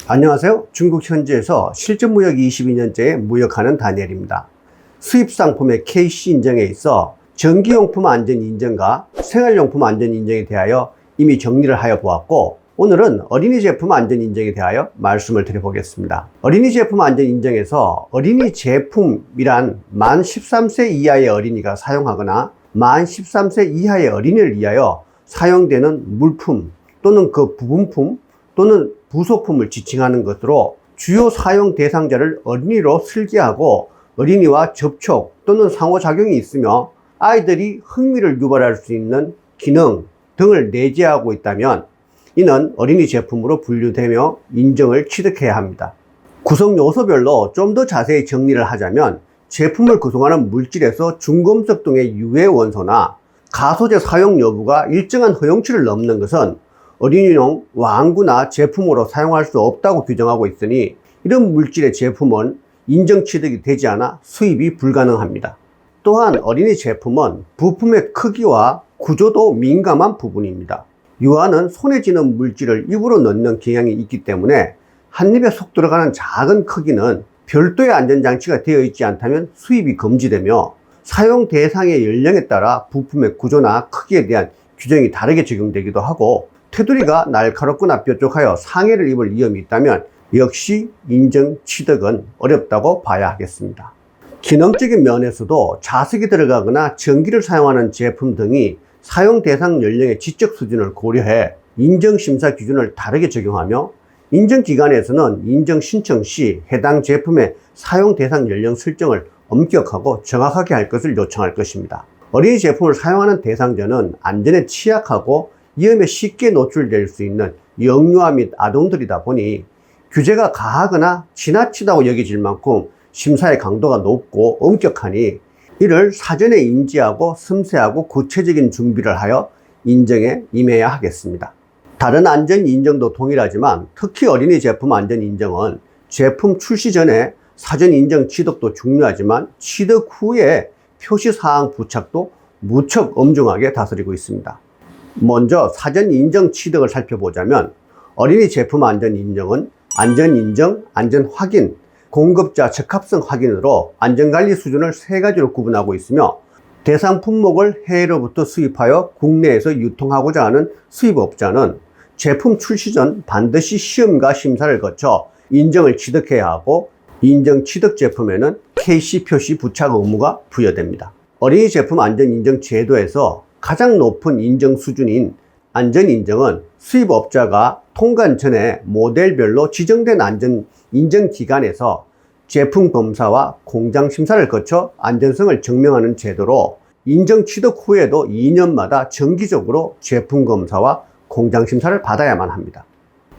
안녕하세요. 중국 현지에서 실전무역 22년째 무역하는 다니엘입니다. 수입상품의 KC 인정에 있어 전기용품 안전인정과 생활용품 안전인정에 대하여 이미 정리를 하여 보았고, 오늘은 어린이 제품 안전인정에 대하여 말씀을 드려보겠습니다. 어린이 제품 안전인정에서 어린이 제품이란 만 13세 이하의 어린이가 사용하거나 만 13세 이하의 어린이를 위하여 사용되는 물품 또는 그 부분품 또는 부속품을 지칭하는 것으로, 주요 사용 대상자를 어린이로 설계하고 어린이와 접촉 또는 상호작용이 있으며 아이들이 흥미를 유발할 수 있는 기능 등을 내재하고 있다면 이는 어린이 제품으로 분류되며 인정을 취득해야 합니다. 구성 요소별로 좀 더 자세히 정리를 하자면, 제품을 구성하는 물질에서 중금속 등의 유해 원소나 가소제 사용 여부가 일정한 허용치를 넘는 것은 어린이용 완구나 제품으로 사용할 수 없다고 규정하고 있으니, 이런 물질의 제품은 인정 취득이 되지 않아 수입이 불가능합니다. 또한 어린이 제품은 부품의 크기와 구조도 민감한 부분입니다. 유아는 손에 쥐는 물질을 입으로 넣는 경향이 있기 때문에 한 입에 쏙 들어가는 작은 크기는 별도의 안전장치가 되어 있지 않다면 수입이 금지되며, 사용 대상의 연령에 따라 부품의 구조나 크기에 대한 규정이 다르게 적용되기도 하고, 테두리가 날카롭거나 뾰족하여 상해를 입을 위험이 있다면 역시 인정 취득은 어렵다고 봐야 하겠습니다. 기능적인 면에서도 자석이 들어가거나 전기를 사용하는 제품 등이 사용 대상 연령의 지적 수준을 고려해 인정 심사 기준을 다르게 적용하며, 인정기관에서는 인정 신청 시 해당 제품의 사용 대상 연령 설정을 엄격하고 정확하게 할 것을 요청할 것입니다. 어린이 제품을 사용하는 대상자는 안전에 취약하고 위험에 쉽게 노출될 수 있는 영유아 및 아동들이다 보니 규제가 가하거나 지나치다고 여겨질 만큼 심사의 강도가 높고 엄격하니, 이를 사전에 인지하고 섬세하고 구체적인 준비를 하여 인정에 임해야 하겠습니다. 다른 안전 인정도 동일하지만 특히 어린이 제품 안전 인정은 제품 출시 전에 사전 인정 취득도 중요하지만 취득 후에 표시사항 부착도 무척 엄중하게 다스리고 있습니다. 먼저 사전 인정 취득을 살펴보자면, 어린이 제품 안전 인정은 안전 인정, 안전 확인, 공급자 적합성 확인으로 안전관리 수준을 세 가지로 구분하고 있으며, 대상 품목을 해외로부터 수입하여 국내에서 유통하고자 하는 수입업자는 제품 출시 전 반드시 시험과 심사를 거쳐 인정을 취득해야 하고, 인정 취득 제품에는 KC 표시 부착 의무가 부여됩니다. 어린이 제품 안전 인정 제도에서 가장 높은 인정 수준인 안전 인정은 수입업자가 통관 전에 모델별로 지정된 안전 인정 기관에서 제품 검사와 공장 심사를 거쳐 안전성을 증명하는 제도로, 인정 취득 후에도 2년마다 정기적으로 제품 검사와 공장 심사를 받아야만 합니다.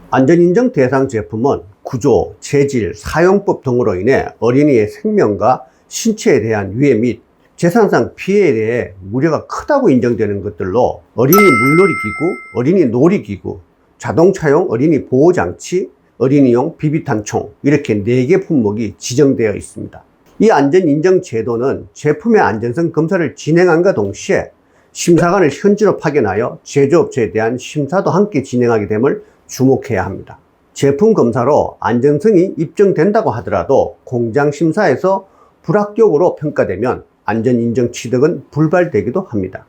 안전 인정 대상 제품은 구조, 재질, 사용법 등으로 인해 어린이의 생명과 신체에 대한 위해 및 재산상 피해에 대해 우려가 크다고 인정되는 것들로, 어린이 물놀이기구, 어린이 놀이기구, 자동차용 어린이 보호장치, 어린이용 비비탄총, 이렇게 4개 품목이 지정되어 있습니다. 이 안전인정 제도는 제품의 안전성 검사를 진행함과 동시에 심사관을 현지로 파견하여 제조업체에 대한 심사도 함께 진행하게 됨을 주목해야 합니다. 제품 검사로 안전성이 입증된다고 하더라도 공장 심사에서 불합격으로 평가되면 안전인정 취득은 불발되기도 합니다.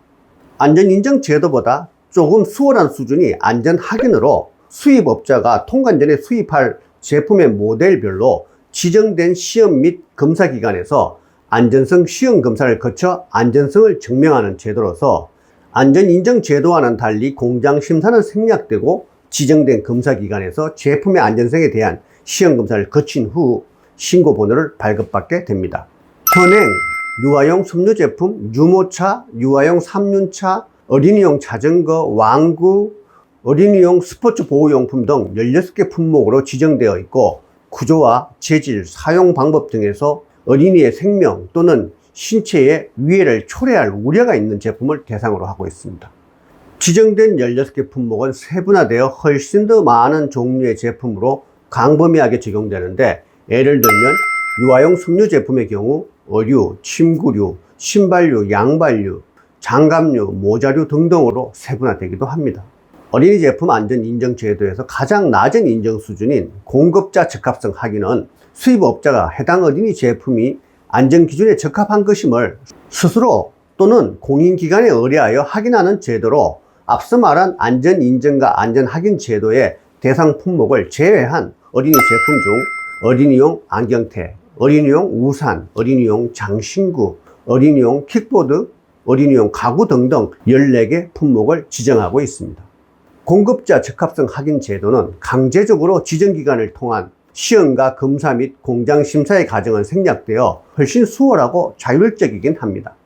안전인정 제도보다 조금 수월한 수준이 안전 확인으로, 수입업자가 통관 전에 수입할 제품의 모델별로 지정된 시험 및 검사기관에서 안전성 시험 검사를 거쳐 안전성을 증명하는 제도로서, 안전인정 제도와는 달리 공장 심사는 생략되고 지정된 검사기관에서 제품의 안전성에 대한 시험 검사를 거친 후 신고 번호를 발급받게 됩니다. 현행 유아용 섬유 제품, 유모차, 유아용 삼륜차, 어린이용 자전거, 왕구, 어린이용 스포츠 보호용품 등 16개 품목으로 지정되어 있고, 구조와 재질, 사용 방법 등에서 어린이의 생명 또는 신체에 위해를 초래할 우려가 있는 제품을 대상으로 하고 있습니다. 지정된 16개 품목은 세분화되어 훨씬 더 많은 종류의 제품으로 광범위하게 적용되는데, 예를 들면 유아용 섬유 제품의 경우 의류, 침구류, 신발류, 양발류, 장갑류, 모자류 등등으로 세분화되기도 합니다. 어린이 제품 안전 인정 제도에서 가장 낮은 인정 수준인 공급자 적합성 확인은 수입업자가 해당 어린이 제품이 안전 기준에 적합한 것임을 스스로 또는 공인기관에 의뢰하여 확인하는 제도로, 앞서 말한 안전 인정과 안전 확인 제도의 대상 품목을 제외한 어린이 제품 중 어린이용 안경테, 어린이용 우산, 어린이용 장신구, 어린이용 킥보드, 어린이용 가구 등등 14개 품목을 지정하고 있습니다. 공급자 적합성 확인 제도는 강제적으로 지정기관을 통한 시험과 검사 및 공장 심사의 과정은 생략되어 훨씬 수월하고 자율적이긴 합니다.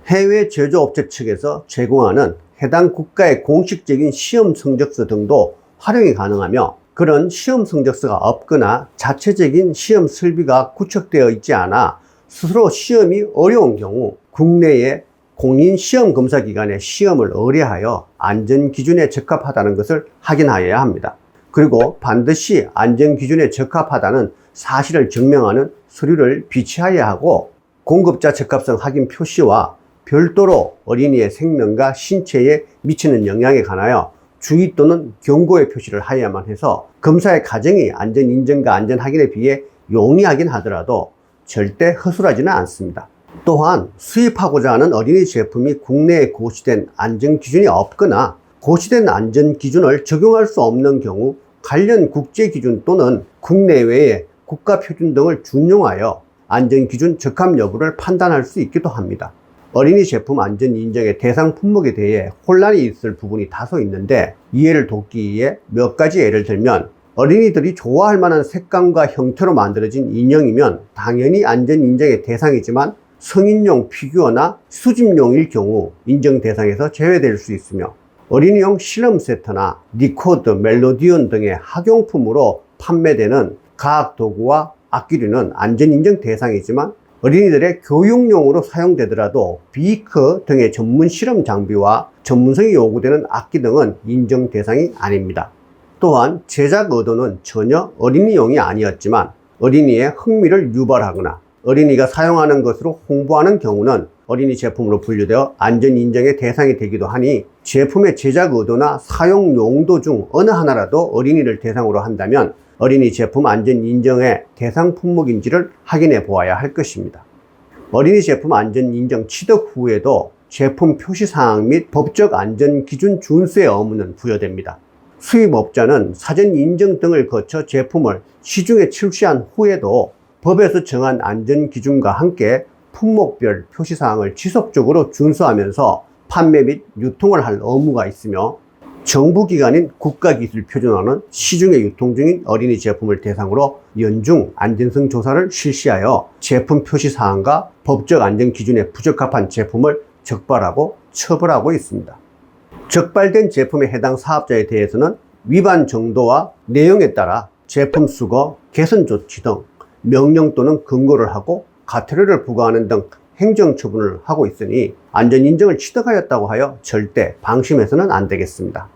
해외 제조업체 측에서 제공하는 해당 국가의 공식적인 시험 성적서 등도 활용이 가능하며, 그런 시험 성적서가 없거나 자체적인 시험 설비가 구축되어 있지 않아 스스로 시험이 어려운 경우 국내의 공인 시험 검사 기관에 시험을 의뢰하여 안전 기준에 적합하다는 것을 확인하여야 합니다. 그리고 반드시 안전 기준에 적합하다는 사실을 증명하는 서류를 비치하여야 하고, 공급자 적합성 확인 표시와 별도로 어린이의 생명과 신체에 미치는 영향에 관하여 주의 또는 경고의 표시를 하여야만 해서 검사의 과정이 안전 인정과 안전 확인에 비해 용이하긴 하더라도 절대 허술하지는 않습니다. 또한 수입하고자 하는 어린이 제품이 국내에 고시된 안전 기준이 없거나 고시된 안전 기준을 적용할 수 없는 경우 관련 국제 기준 또는 국내외의 국가 표준 등을 준용하여 안전 기준 적합 여부를 판단할 수 있기도 합니다. 어린이 제품 안전 인정의 대상 품목에 대해 혼란이 있을 부분이 다소 있는데, 이해를 돕기 위해 몇 가지 예를 들면, 어린이들이 좋아할 만한 색감과 형태로 만들어진 인형이면 당연히 안전 인정의 대상이지만 성인용 피규어나 수집용일 경우 인정 대상에서 제외될 수 있으며, 어린이용 실험 세트나 리코더, 멜로디온 등의 학용품으로 판매되는 과학 도구와 악기류는 안전 인정 대상이지만 어린이들의 교육용으로 사용되더라도 비커 등의 전문 실험 장비와 전문성이 요구되는 악기 등은 인정 대상이 아닙니다. 또한 제작 의도는 전혀 어린이용이 아니었지만 어린이의 흥미를 유발하거나 어린이가 사용하는 것으로 홍보하는 경우는 어린이 제품으로 분류되어 안전 인정의 대상이 되기도 하니, 제품의 제작 의도나 사용 용도 중 어느 하나라도 어린이를 대상으로 한다면 어린이 제품 안전 인정의 대상 품목인지를 확인해 보아야 할 것입니다. 어린이 제품 안전 인정 취득 후에도 제품 표시사항 및 법적 안전 기준 준수의 의무는 부여됩니다. 수입업자는 사전 인정 등을 거쳐 제품을 시중에 출시한 후에도 법에서 정한 안전 기준과 함께 품목별 표시사항을 지속적으로 준수하면서 판매 및 유통을 할 의무가 있으며, 정부기관인 국가기술표준원은 시중에 유통 중인 어린이 제품을 대상으로 연중 안전성 조사를 실시하여 제품 표시사항과 법적 안전 기준에 부적합한 제품을 적발하고 처벌하고 있습니다. 적발된 제품에 해당 사업자에 대해서는 위반 정도와 내용에 따라 제품 수거, 개선 조치 등 명령 또는 금고를 하고 과태료를 부과하는 등 행정처분을 하고 있으니 안전인정을 취득하였다고 하여 절대 방심해서는 안 되겠습니다.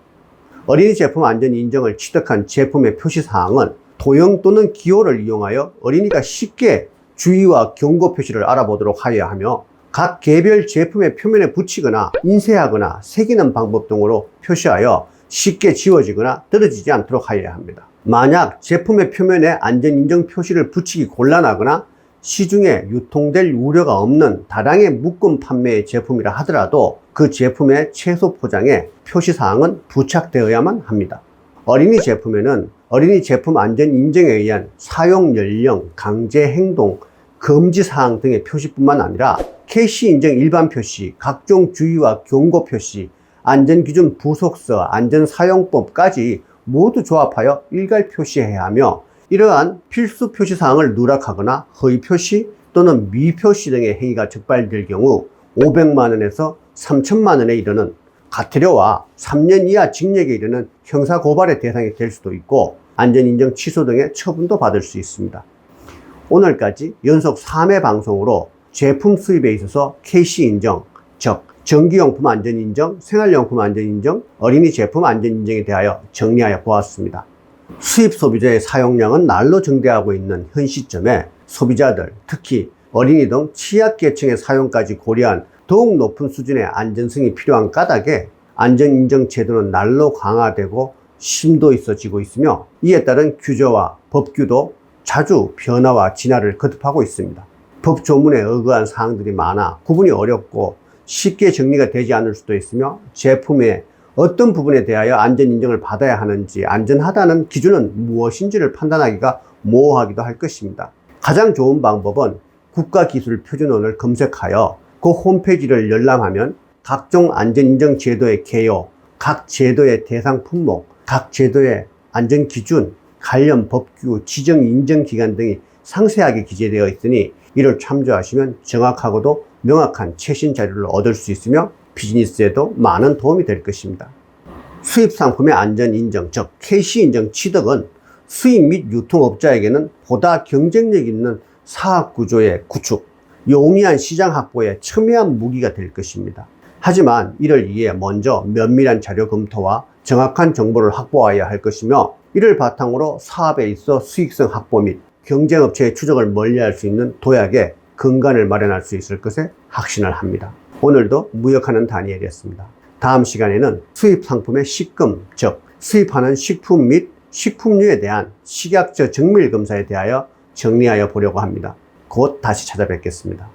어린이 제품 안전 인정을 취득한 제품의 표시사항은 도형 또는 기호를 이용하여 어린이가 쉽게 주의와 경고 표시를 알아보도록 하여야 하며, 각 개별 제품의 표면에 붙이거나 인쇄하거나 새기는 방법 등으로 표시하여 쉽게 지워지거나 떨어지지 않도록 하여야 합니다. 만약 제품의 표면에 안전인정 표시를 붙이기 곤란하거나 시중에 유통될 우려가 없는 다량의 묶음 판매의 제품이라 하더라도 그 제품의 채소 포장에 표시사항은 부착되어야만 합니다. 어린이 제품에는 어린이 제품 안전 인정에 의한 사용 연령, 강제 행동, 금지사항 등의 표시뿐만 아니라 KC 인정 일반 표시, 각종 주의와 경고 표시, 안전기준 부속서, 안전사용법까지 모두 조합하여 일괄 표시해야 하며, 이러한 필수 표시사항을 누락하거나 허위 표시 또는 미표시 등의 행위가 적발될 경우 500만 원에서 3천만 원에 이르는 과태료와 3년 이하 징역에 이르는 형사고발의 대상이 될 수도 있고, 안전인정 취소 등의 처분도 받을 수 있습니다. 오늘까지 연속 3회 방송으로 제품 수입에 있어서 KC 인정, 즉 전기용품 안전인정, 생활용품 안전인정, 어린이 제품 안전인정에 대하여 정리하여 보았습니다. 수입 소비자의 사용량은 날로 증대하고 있는 현 시점에 소비자들, 특히 어린이 등 취약계층의 사용까지 고려한 더욱 높은 수준의 안전성이 필요한 까닭에 안전인정 제도는 날로 강화되고 심도 있어지고 있으며 이에 따른 규제와 법규도 자주 변화와 진화를 거듭하고 있습니다. 법 조문에 어긋한 사항들이 많아 구분이 어렵고 쉽게 정리가 되지 않을 수도 있으며 제품의 어떤 부분에 대하여 안전인정을 받아야 하는지 안전하다는 기준은 무엇인지를 판단하기가 모호하기도 할 것입니다. 가장 좋은 방법은 국가기술표준원을 검색하여 그 홈페이지를 열람하면 각종 안전인정 제도의 개요, 각 제도의 대상 품목, 각 제도의 안전기준, 관련 법규, 지정 인정기간 등이 상세하게 기재되어 있으니 이를 참조하시면 정확하고도 명확한 최신 자료를 얻을 수 있으며 비즈니스에도 많은 도움이 될 것입니다. 수입상품의 안전인정, 즉 KC인정 취득은 수입 및 유통업자에게는 보다 경쟁력 있는 사업구조의 구축, 용이한 시장 확보에 첨예한 무기가 될 것입니다. 하지만 이를 위해 먼저 면밀한 자료 검토와 정확한 정보를 확보해야 할 것이며 이를 바탕으로 사업에 있어 수익성 확보 및 경쟁업체의 추적을 멀리할 수 있는 도약의 근간을 마련할 수 있을 것에 확신을 합니다. 오늘도 무역하는 다니엘이었습니다. 다음 시간에는 수입 상품의 식금, 즉 수입하는 식품 및 식품류에 대한 식약처 정밀 검사에 대하여 정리하여 보려고 합니다. 곧 다시 찾아뵙겠습니다.